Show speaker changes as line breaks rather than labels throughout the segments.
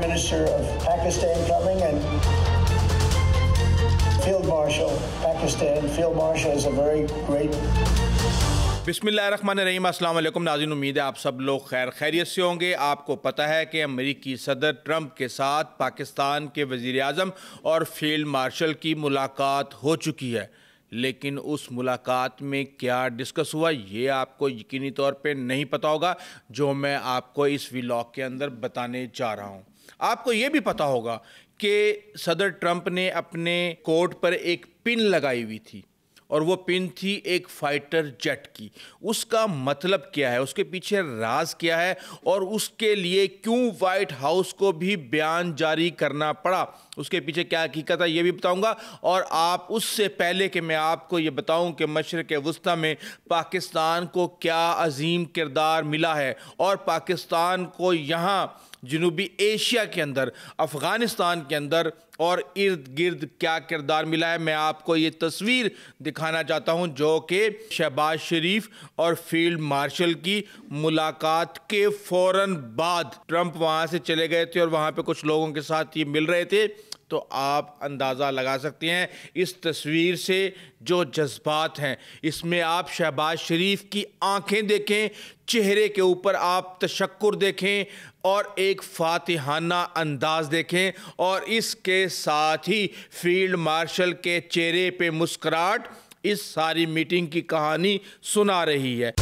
Minister of Pakistan coming and Field Marshal Pakistan. Field Marshal is a very great.
बिस्मिल्लाहिर्रहमानिर्रहीम, अस्सलाम वालेकुम नाज़रीन। उम्मीद है आप सब लोग खैरियत से होंगे। आपको पता है कि अमेरिकी सदर ट्रंप के साथ पाकिस्तान के वज़ीर आज़म और फील्ड मार्शल की मुलाकात हो चुकी है, लेकिन उस मुलाकात में क्या डिस्कस हुआ ये आपको यकीनी तौर पे नहीं पता होगा, जो मैं आपको इस व्लॉग के अंदर बताने जा रहा हूँ। आपको ये भी पता होगा कि सदर ट्रंप ने अपने कोट पर एक पिन लगाई हुई थी और वो पिन थी एक फाइटर जेट की। उसका मतलब क्या है, उसके पीछे राज क्या है और उसके लिए क्यों वाइट हाउस को भी बयान जारी करना पड़ा, उसके पीछे क्या हकीकत है ये भी बताऊंगा। और आप उससे पहले कि मैं आपको ये बताऊं कि मशरिक़ वस्ता में पाकिस्तान को क्या अजीम किरदार मिला है और पाकिस्तान को यहाँ जनूबी एशिया के अंदर, अफ़गानिस्तान के अंदर और इर्द गिर्द क्या किरदार मिला है, मैं आपको ये तस्वीर दिखाना चाहता हूं, जो कि शहबाज शरीफ और फील्ड मार्शल की मुलाकात के फ़ौरन बाद ट्रंप वहां से चले गए थे और वहां पे कुछ लोगों के साथ ये मिल रहे थे। तो आप अंदाज़ा लगा सकते हैं इस तस्वीर से जो जज्बात हैं, इसमें आप शहबाज शरीफ की आंखें देखें, चेहरे के ऊपर आप तशक्कुर देखें और एक फातिहाना अंदाज देखें, और इसके साथ ही फील्ड मार्शल के चेहरे पे मुस्कुराहट इस सारी मीटिंग की कहानी सुना रही है।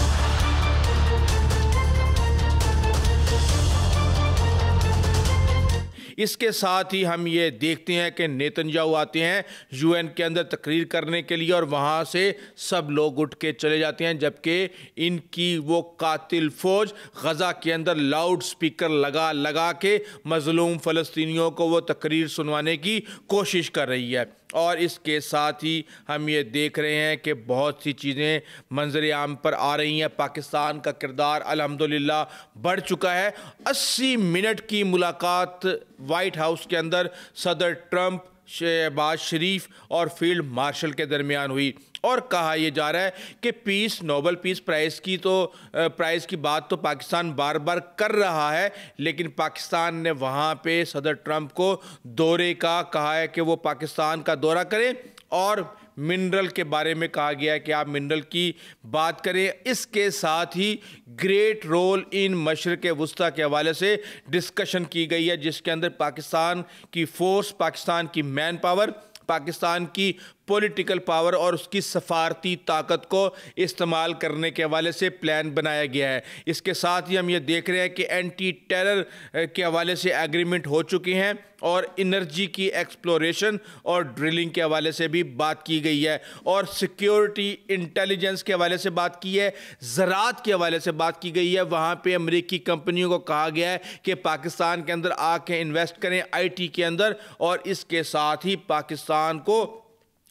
इसके साथ ही हम ये देखते हैं कि नेतन्याहू आते हैं यूएन के अंदर तकरीर करने के लिए और वहाँ से सब लोग उठ के चले जाते हैं, जबकि इनकी वो कातिल फ़ौज गज़ा के अंदर लाउड स्पीकर लगा लगा के मज़लूम फ़लस्तीनियों को वो तकरीर सुनवाने की कोशिश कर रही है। और इसके साथ ही हम ये देख रहे हैं कि बहुत सी चीज़ें मंजर आम पर आ रही हैं। पाकिस्तान का किरदार अल्हम्दुलिल्लाह बढ़ चुका है। 80 मिनट की मुलाकात वाइट हाउस के अंदर सदर ट्रंप, शहबाज शरीफ और फील्ड मार्शल के दरमियान हुई और कहा यह जा रहा है कि नोबेल पीस प्राइज़ की बात तो पाकिस्तान बार बार कर रहा है, लेकिन पाकिस्तान ने वहाँ पे सदर ट्रंप को दौरे का कहा है कि वो पाकिस्तान का दौरा करें और मिनरल के बारे में कहा गया है कि आप मिनरल की बात करें। इसके साथ ही ग्रेट रोल इन मशरिक़ वस्ता के हवाले से डिस्कशन की गई है, जिसके अंदर पाकिस्तान की फ़ोर्स, पाकिस्तान की मैन पावर, पाकिस्तान की पॉलिटिकल पावर और उसकी सफारती ताकत को इस्तेमाल करने के हवाले से प्लान बनाया गया है। इसके साथ ही हम ये देख रहे हैं कि एंटी टेरर के हवाले से एग्रीमेंट हो चुके हैं और एनर्जी की एक्सप्लोरेशन और ड्रिलिंग के हवाले से भी बात की गई है और सिक्योरिटी इंटेलिजेंस के हवाले से बात की है, ज़राअत के हवाले से बात की गई है। वहाँ पे अमेरिकी कंपनियों को कहा गया है कि पाकिस्तान के अंदर आके इन्वेस्ट करें आईटी के अंदर, और इसके साथ ही पाकिस्तान को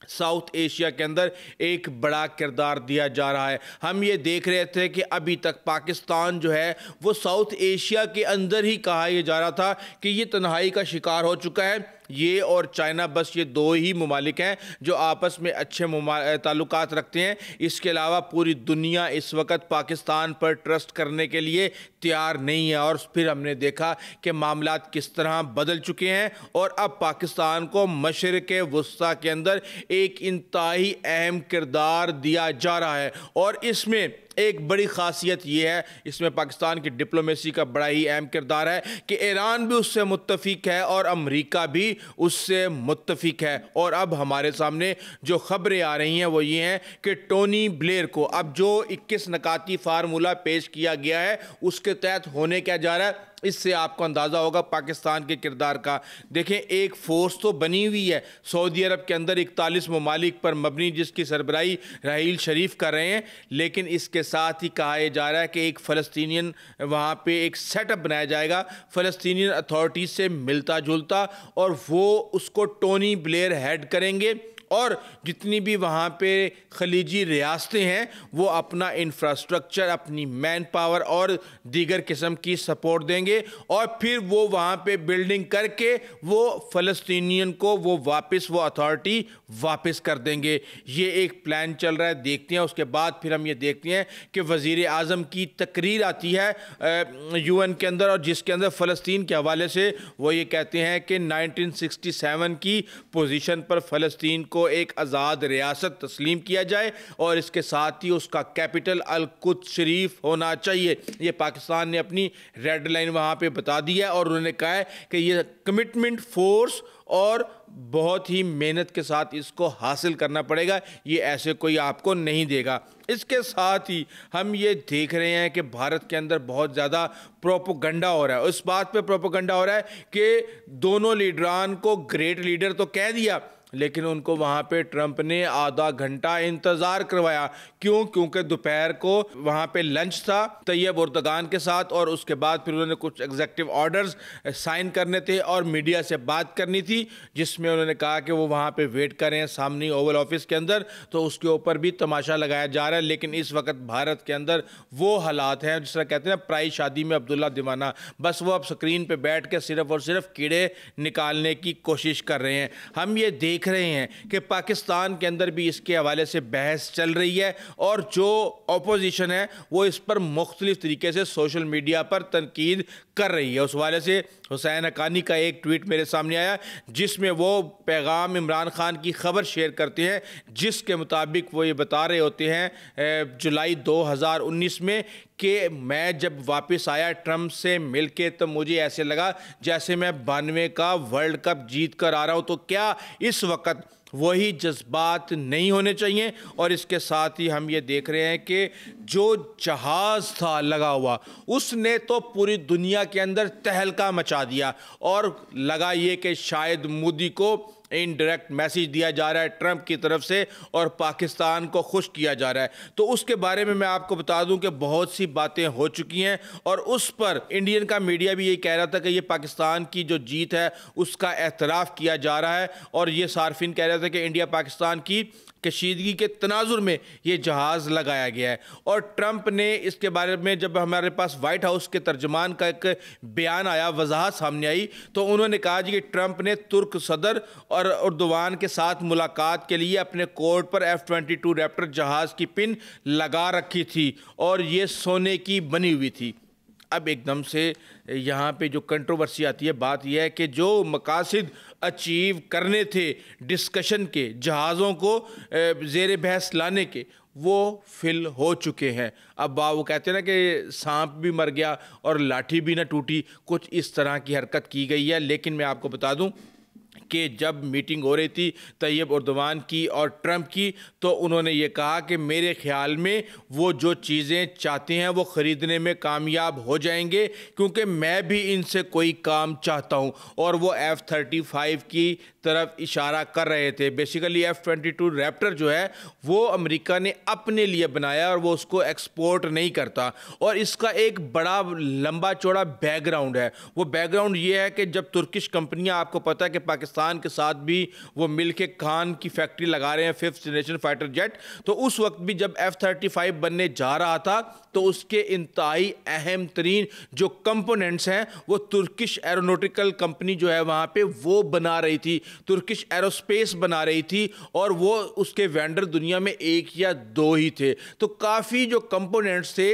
साउथ एशिया के अंदर एक बड़ा किरदार दिया जा रहा है। हम ये देख रहे थे कि अभी तक पाकिस्तान जो है वो साउथ एशिया के अंदर ही कहा यह जा रहा था कि ये तन्हाई का शिकार हो चुका है। ये और चाइना, बस ये दो ही ममालिक हैं जो आपस में अच्छे ताल्लुकात रखते हैं। इसके अलावा पूरी दुनिया इस वक्त पाकिस्तान पर ट्रस्ट करने के लिए तैयार नहीं है। और फिर हमने देखा कि मामलात किस तरह बदल चुके हैं और अब पाकिस्तान को मशरिक़ वस्ता के अंदर एक इंतहाई अहम किरदार दिया जा रहा है। और इसमें एक बड़ी खासियत यह है, इसमें पाकिस्तान की डिप्लोमेसी का बड़ा ही अहम किरदार है कि ईरान भी उससे मुत्तफिक है और अमेरिका भी उससे मुत्तफिक है। और अब हमारे सामने जो खबरें आ रही हैं वो ये हैं कि टोनी ब्लेयर को अब जो 21 नकाती फार्मूला पेश किया गया है उसके तहत होने क्या जा रहा है, इससे आपको अंदाज़ा होगा पाकिस्तान के किरदार का। देखें, एक फ़ोर्स तो बनी हुई है सऊदी अरब के अंदर 41 ममालिक पर मबनी, जिसकी सरबराही राहील शरीफ कर रहे हैं, लेकिन इसके साथ ही कहा जा रहा है कि एक फ़लस्तीनियन वहाँ पे एक सेटअप बनाया जाएगा फ़लस्तीनियन अथॉरिटीज़ से मिलता जुलता, और वो उसको टोनी ब्लेयर हेड करेंगे और जितनी भी वहाँ पे खलीजी रियासतें हैं वो अपना इंफ्रास्ट्रक्चर, अपनी मैन पावर और दीगर किस्म की सपोर्ट देंगे और फिर वो वहाँ पे बिल्डिंग करके वो फ़लस्तीनियन को वो अथॉरिटी वापस कर देंगे। ये एक प्लान चल रहा है, देखते हैं। उसके बाद फिर हम ये देखते हैं कि वज़ीर आज़म की तकरीर आती है UN के अंदर, और जिसके अंदर फ़लस्तीन के हवाले से वो ये कहते हैं कि 1967 की पोजीशन पर फ़लस्तीन को एक आज़ाद रियासत तस्लीम किया जाए और इसके साथ ही उसका कैपिटल अल-कुद्स शरीफ होना चाहिए। ये पाकिस्तान ने अपनी रेड लाइन वहाँ पे बता दी है और उन्होंने कहा है कि ये कमिटमेंट, फोर्स और बहुत ही मेहनत के साथ इसको हासिल करना पड़ेगा, ये ऐसे कोई आपको नहीं देगा। इसके साथ ही हम ये देख रहे हैं कि भारत के अंदर बहुत ज़्यादा प्रोपेगेंडा हो रहा है। उस बात पे प्रोपेगेंडा हो रहा है कि दोनों लीडरान को ग्रेट लीडर तो कह दिया, लेकिन उनको वहाँ पे ट्रंप ने आधा घंटा इंतज़ार करवाया। क्यों? क्योंकि दोपहर को वहाँ पे लंच था तैयब एर्दोगान के साथ और उसके बाद फिर उन्होंने कुछ एग्जीक्यूटिव ऑर्डर्स साइन करने थे और मीडिया से बात करनी थी, जिसमें उन्होंने कहा कि वो वहाँ पे वेट करें सामने ओवल ऑफिस के अंदर। तो उसके ऊपर भी तमाशा लगाया जा रहा है। लेकिन इस वक्त भारत के अंदर वो हालात हैं जिस तरह कहते हैं ना, प्राई शादी में अब्दुल्ला दीवाना, बस वो अब स्क्रीन पर बैठ के सिर्फ और सिर्फ कीड़े निकालने की कोशिश कर रहे हैं। हम ये देख रहे हैं कि पाकिस्तान के अंदर भी इसके हवाले से बहस चल रही है और जो ऑपोजिशन है वो इस पर मुख्तलिफ तरीके से सोशल मीडिया पर तनकीद कर रही है। उस हवाले से हुसैन हक्कानी का एक ट्वीट मेरे सामने आया जिसमें वो पैगाम इमरान खान की खबर शेयर करते हैं, जिसके मुताबिक वो ये बता रहे होते हैं जुलाई 2019 में कि मैं जब वापस आया ट्रंप से मिलके तो मुझे ऐसे लगा जैसे मैं 92 का वर्ल्ड कप जीत कर आ रहा हूं। तो क्या इस वक्त वही जज्बात नहीं होने चाहिए? और इसके साथ ही हम ये देख रहे हैं कि जो जहाज़ था लगा हुआ उसने तो पूरी दुनिया के अंदर तहलका मचा दिया और लगा ये कि शायद मोदी को इनडायरेक्ट मैसेज दिया जा रहा है ट्रंप की तरफ से और पाकिस्तान को खुश किया जा रहा है। तो उसके बारे में मैं आपको बता दूं कि बहुत सी बातें हो चुकी हैं और उस पर इंडियन का मीडिया भी यही कह रहा था कि ये पाकिस्तान की जो जीत है उसका एतराफ़ किया जा रहा है और ये सार्फिन कह रहे थे कि इंडिया पाकिस्तान की कशीदगी के तनाजुर में ये जहाज़ लगाया गया है। और ट्रंप ने इसके बारे में जब हमारे पास वाइट हाउस के तर्जमान का एक बयान आया, वजाहत सामने आई, तो उन्होंने कहा जी कि ट्रंप ने तुर्क सदर और एर्दोगान के साथ मुलाकात के लिए अपने कोर्ट पर F-22 रैप्टर जहाज़ की पिन लगा रखी थी और ये सोने की बनी हुई थी। अब एकदम से यहाँ पे जो कंट्रोवर्सी आती है, बात यह है कि जो मकासद अचीव करने थे डिस्कशन के, जहाज़ों को ज़ेर बहस लाने के, वो फिल हो चुके हैं। अब वो कहते हैं ना कि सांप भी मर गया और लाठी भी ना टूटी, कुछ इस तरह की हरकत की गई है। लेकिन मैं आपको बता दूं कि जब मीटिंग हो रही थी तैयब एर्दोगान की और ट्रंप की, तो उन्होंने ये कहा कि मेरे ख्याल में वो जो चीज़ें चाहते हैं वो ख़रीदने में कामयाब हो जाएंगे, क्योंकि मैं भी इनसे कोई काम चाहता हूँ। और वो F-35 की तरफ इशारा कर रहे थे। बेसिकली F-22 रैप्टर जो है वो अमेरिका ने अपने लिए बनाया और वो उसको एक्सपोर्ट नहीं करता। और इसका एक बड़ा लंबा चौड़ा बैकग्राउंड है। वो बैकग्राउंड ये है कि जब तुर्किश कंपनियां, आपको पता है कि पाकिस्तान के साथ भी वो मिलके खान की फैक्ट्री लगा रहे हैं 5th जनरेशन फाइटर जेट, तो उस वक्त भी जब F-35 बनने जा रहा था तो उसके इंतहाई अहम तरीन जो कंपोनेंट्स हैं वो तुर्किश एरोनॉटिकल कंपनी जो है वहाँ पे वो बना रही थी, तुर्किश एरोस्पेस बना रही थी और वो उसके वेंडर दुनिया में एक या दो ही थे। तो काफ़ी जो कंपोनेंट्स थे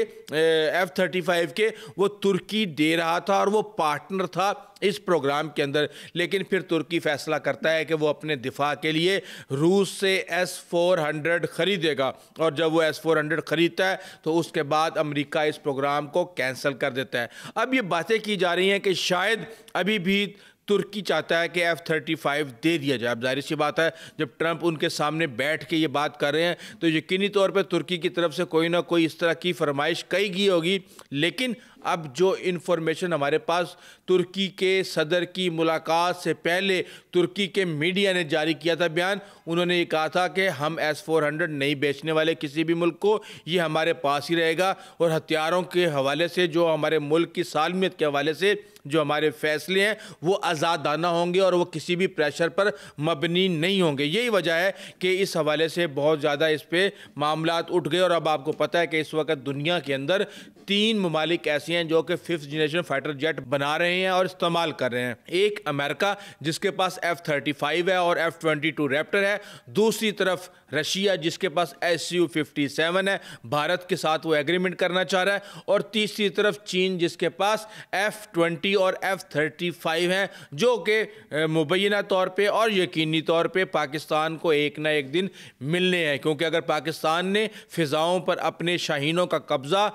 F-35 के वो तुर्की दे रहा था और वो पार्टनर था इस प्रोग्राम के अंदर। लेकिन फिर तुर्की फैसला करता है कि वो अपने दिफा के लिए रूस से S-400 खरीदेगा और जब वो S-400 खरीदता है तो उसके बाद अमेरिका इस प्रोग्राम को कैंसिल कर देता है। अब ये बातें की जा रही हैं कि शायद अभी भी तुर्की चाहता है कि F-35 दे दिया जाए। अब जाहिर सी बात है जब ट्रंप उनके सामने बैठ के ये बात कर रहे हैं तो यकीनी तौर पर तुर्की की तरफ से कोई ना कोई इस तरह की फरमाइश कही गई होगी। लेकिन अब जो इन्फॉर्मेशन हमारे पास तुर्की के सदर की मुलाकात से पहले तुर्की के मीडिया ने जारी किया था बयान, उन्होंने ये कहा था कि हम S-400 नहीं बेचने वाले किसी भी मुल्क को, ये हमारे पास ही रहेगा और हथियारों के हवाले से, जो हमारे मुल्क की सालमियत के हवाले से जो हमारे फैसले हैं वो आज़ादाना होंगे और वो किसी भी प्रेशर पर मबनी नहीं होंगे। यही वजह है कि इस हवाले से बहुत ज़्यादा इस पे मामलात उठ गए और अब आपको पता है कि इस वक्त दुनिया के अंदर 3 ममालिक ऐसे हैं जो कि 5th जनरेशन फाइटर जेट बना रहे हैं और इस्तेमाल कर रहे हैं। एक अमेरिका जिसके पास F-35 है और F-22 रैप्टर है, दूसरी तरफ रशिया जिसके पास Su-57 है, भारत के साथ वो एग्रीमेंट करना चाह रहा है, और तीसरी तरफ चीन जिसके पास F-20 और F-35 हैं, जो कि मुबैना तौर पे और यकीनी तौर पे पाकिस्तान को एक ना एक दिन मिलने हैं, क्योंकि अगर पाकिस्तान ने फ़िज़ाओं पर अपने शाहीनों का कब्ज़ा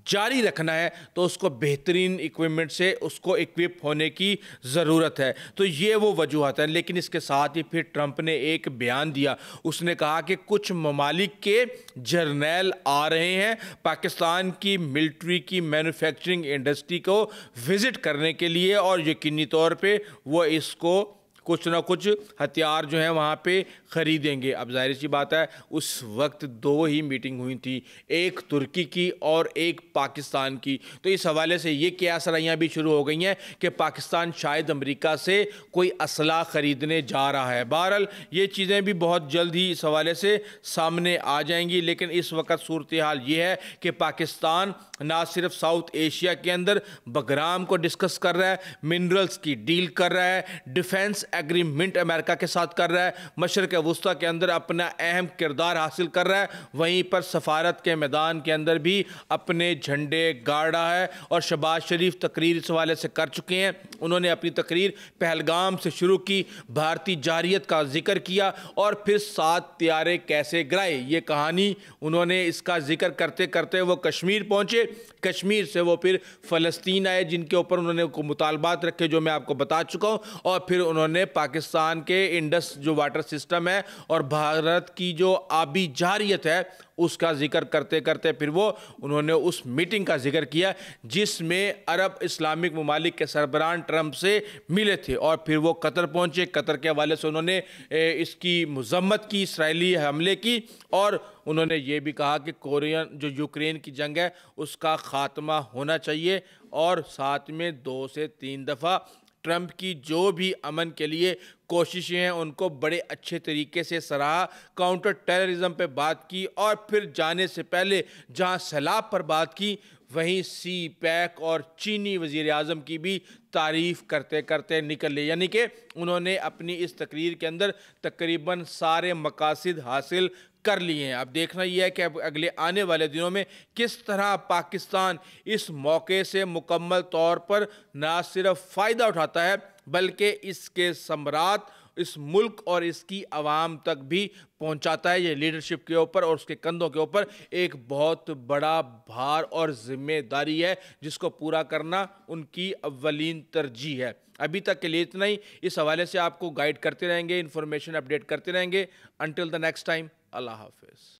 जारी रखना है तो उसको बेहतरीन इक्विपमेंट से उसको इक्विप होने की ज़रूरत है। तो ये वो वजूहत है। लेकिन इसके साथ ही फिर ट्रंप ने एक बयान दिया, उसने कहा कि कुछ ममालिक के जर्नैल आ रहे हैं पाकिस्तान की मिलिट्री की मैन्युफैक्चरिंग इंडस्ट्री को विज़िट करने के लिए और यकीनी तौर पे वो इसको कुछ ना कुछ हथियार जो हैं वहाँ पे ख़रीदेंगे। अब जाहिर सी बात है उस वक्त 2 ही मीटिंग हुई थी, एक तुर्की की और एक पाकिस्तान की, तो इस हवाले से ये क्यासराइयाँ भी शुरू हो गई हैं कि पाकिस्तान शायद अमेरिका से कोई असला ख़रीदने जा रहा है। बहरहाल ये चीज़ें भी बहुत जल्द ही इस हवाले से सामने आ जाएंगी, लेकिन इस वक्त सूरत हाल ये है कि पाकिस्तान ना सिर्फ साउथ एशिया के अंदर बगराम को डिस्कस कर रहा है, मिनरल्स की डील कर रहा है, डिफेंस एग्रीमेंट अमेरिका के साथ कर रहा है, मशरक़ वुस्ता के अंदर अपना अहम किरदार हासिल कर रहा है, वहीं पर सफारत के मैदान के अंदर भी अपने झंडे गाड़ रहा है। और शहबाज शरीफ तकरीर इस हवाले से कर चुके हैं। उन्होंने अपनी तकरीर पहलगाम से शुरू की, भारतीय जारियत का जिक्र किया और फिर 7 त्यारे कैसे गिराए ये कहानी उन्होंने इसका जिक्र करते करते वो कश्मीर पहुंचे, कश्मीर से वो फिर फ़लस्तीन आए जिनके ऊपर उन्होंने मुतालबात रखे जो मैं आपको बता चुका हूँ, और फिर उन्होंने पाकिस्तान के इंडस जो वाटर सिस्टम है और भारत की जो आबी जारियत है उसका जिक्र करते करते फिर वो उन्होंने उस मीटिंग का जिक्र किया जिसमें अरब इस्लामिक ममालिक के सरबराह ट्रंप से मिले थे, और फिर वो कतर पहुंचे। कतर के हवाले से उन्होंने इसकी मज़म्मत की, इसराइली हमले की, और उन्होंने ये भी कहा कि कोरियन जो यूक्रेन की जंग है उसका ख़ात्मा होना चाहिए, और साथ में 2 से 3 दफ़ा ट्रंप की जो भी अमन के लिए कोशिशें हैं उनको बड़े अच्छे तरीके से सराहा, काउंटर टेररिज्म पे बात की, और फिर जाने से पहले जहां सैलाब पर बात की वहीं CPEC और चीनी वज़ीर आज़म की भी तारीफ़ करते करते निकल ले। यानी कि उन्होंने अपनी इस तकरीर के अंदर तकरीबन सारे मकासिद हासिल कर लिए हैं। अब देखना यह है कि अब अगले आने वाले दिनों में किस तरह पाकिस्तान इस मौके से मुकम्मल तौर पर ना सिर्फ फ़ायदा उठाता है बल्कि इसके समरात इस मुल्क और इसकी आवाम तक भी पहुंचाता है। ये लीडरशिप के ऊपर और उसके कंधों के ऊपर एक बहुत बड़ा भार और जिम्मेदारी है जिसको पूरा करना उनकी अव्वलीन तरजीह है। अभी तक के लिए इतना ही। इस हवाले से आपको गाइड करते रहेंगे, इन्फॉर्मेशन अपडेट करते रहेंगे। अंटिल द नेक्स्ट टाइम, अल्लाह हाफिज़।